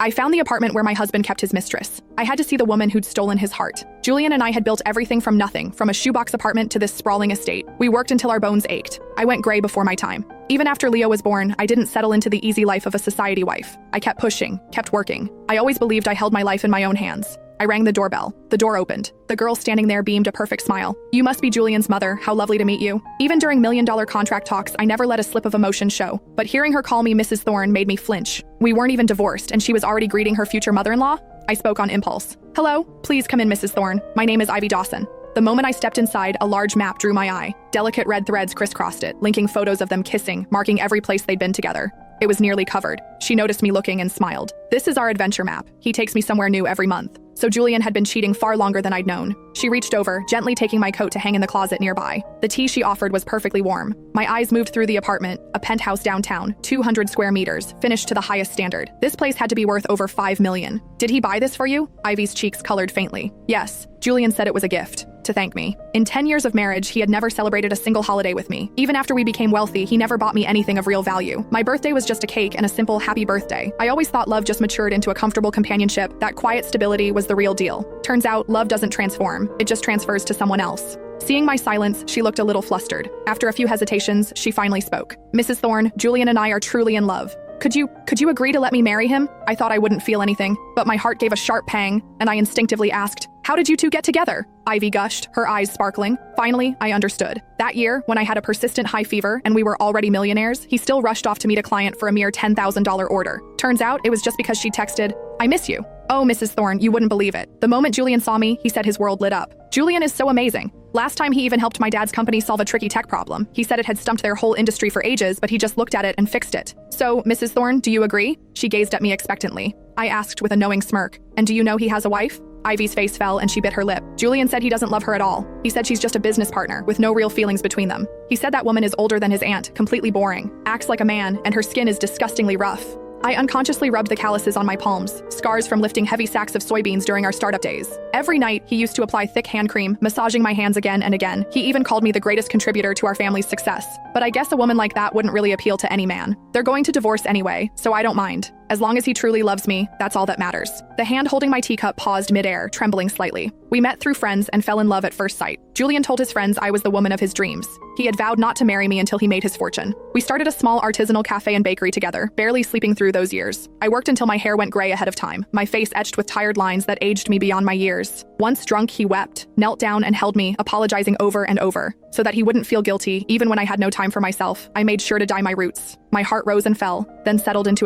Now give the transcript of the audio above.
I found the apartment where my husband kept his mistress. I had to see the woman who'd stolen his heart. Julian and I had built everything from nothing, from a shoebox apartment to this sprawling estate. We worked until our bones ached. I went gray before my time. Even after Leo was born, I didn't settle into the easy life of a society wife. I kept pushing, kept working. I always believed I held my life in my own hands. I rang the doorbell. The door opened. The girl standing there beamed a perfect smile. "You must be Julian's mother. How lovely to meet you." Even during million-dollar contract talks, I never let a slip of emotion show. But hearing her call me Mrs. Thorne made me flinch. We weren't even divorced, and she was already greeting her future mother-in-law? I spoke on impulse. "Hello? Please come in, Mrs. Thorne. My name is Ivy Dawson." The moment I stepped inside, a large map drew my eye. Delicate red threads crisscrossed it, linking photos of them kissing, marking every place they'd been together. It was nearly covered. She noticed me looking and smiled. "This is our adventure map. He takes me somewhere new every month." So Julian had been cheating far longer than I'd known. She reached over, gently taking my coat to hang in the closet nearby. The tea she offered was perfectly warm. My eyes moved through the apartment, a penthouse downtown, 200 square meters, finished to the highest standard. This place had to be worth over $5 million. "Did he buy this for you?" Ivy's cheeks colored faintly. "Yes." Julian said it was a gift. To thank me. In 10 years of marriage, he had never celebrated a single holiday with me. Even after we became wealthy, he never bought me anything of real value. My birthday was just a cake and a simple happy birthday. I always thought love just matured into a comfortable companionship. That quiet stability was the real deal. Turns out, love doesn't transform. It just transfers to someone else. Seeing my silence, she looked a little flustered. After a few hesitations, she finally spoke. "Mrs. Thorne, Julian and I are truly in love. Could you agree to let me marry him?" I thought I wouldn't feel anything, but my heart gave a sharp pang, and I instinctively asked, "How did you two get together?" Ivy gushed, her eyes sparkling. Finally, I understood. That year, when I had a persistent high fever and we were already millionaires, he still rushed off to meet a client for a mere $10,000 order. Turns out, it was just because she texted, "I miss you." Oh, Mrs. Thorne, you wouldn't believe it. The moment Julian saw me, he said his world lit up. Julian is so amazing. Last time he even helped my dad's company solve a tricky tech problem. He said it had stumped their whole industry for ages, but he just looked at it and fixed it. "So, Mrs. Thorne, do you agree?" She gazed at me expectantly. I asked with a knowing smirk, "And do you know he has a wife?" Ivy's face fell and she bit her lip. Julian said he doesn't love her at all. He said she's just a business partner, with no real feelings between them. He said that woman is older than his aunt, completely boring, acts like a man, and her skin is disgustingly rough. I unconsciously rubbed the calluses on my palms, scars from lifting heavy sacks of soybeans during our startup days. Every night, he used to apply thick hand cream, massaging my hands again and again. He even called me the greatest contributor to our family's success. But I guess a woman like that wouldn't really appeal to any man. They're going to divorce anyway, so I don't mind. As long as he truly loves me, that's all that matters. The hand holding my teacup paused midair, trembling slightly. We met through friends and fell in love at first sight. Julian told his friends I was the woman of his dreams. He had vowed not to marry me until he made his fortune. We started a small artisanal cafe and bakery together, barely sleeping through those years. I worked until my hair went gray ahead of time, my face etched with tired lines that aged me beyond my years. Once drunk, he wept, knelt down and held me, apologizing over and over. So that he wouldn't feel guilty, even when I had no time for myself, I made sure to dye my roots. My heart rose and fell, then settled into a